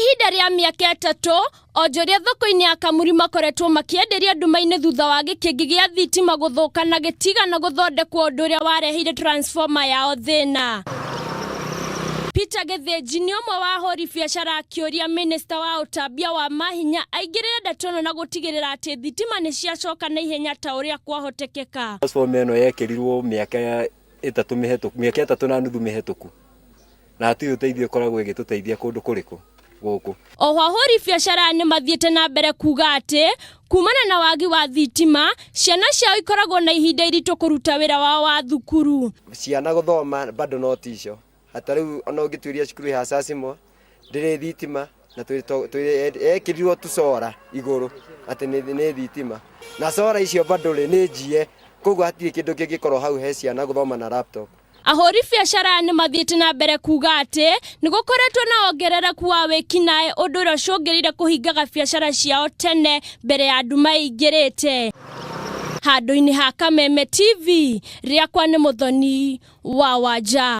ihinda rĩa mĩaka 3 onjoria thoko-inĩ ya Kamuri makoretwo makĩenderia nduma-inĩ thutha wa gĩkĩngĩ gĩa thitima gũthũka na gĩtigana gũthondekwo ũndũ ũrĩa wareheire transformer yao thĩna. Peter Githinji nĩ ũmwe wa ahũri biacara akĩũria minista wa ũtambia wa mahinya aingĩrĩre ndatono na gũtigĩrĩra atĩ thitima nĩ ciacoka na ihenya ta ũrĩa kwahotekeka. Transformer ĩno yekĩrirwo mĩaka 3 na nuthu mĩhetũku na hatirĩ ũteithio ũkoragwo ĩgĩtũteithia kũndũ kũrĩkũ gũkũ. Oho ahũri biacara nĩ mathiĩte na mbere kuga atĩ kumana na wagi wa thitima ciana ciao ikoragwo na ihinda iritũ kũruta wĩra wao wa thukuru. Ciana gũthoma bado no ticio hata rĩu ona ũngĩtuĩria cukuru ya Sasimo ndĩrĩ thitima na ekĩrirwo tucora igũrũ atĩ nĩ thitima na cora icio bado nĩ njie koguo hatirĩ kĩndũ kĩngĩkorwo hau he ciana gũthoma na laptop. Ahũri biacara nĩ mathiĩte na mbere kuga atĩ nĩ gũkoretwo na ongerereku wa wĩkinaĩ ũndũ ũrĩa ũcũngĩrĩire kũhingaga biacara ciao tene mbere ya nduma ĩingĩrĩte. Handũ-inĩ ha Kameme TV, rĩakwa nĩ Mũthoni wa Wanja.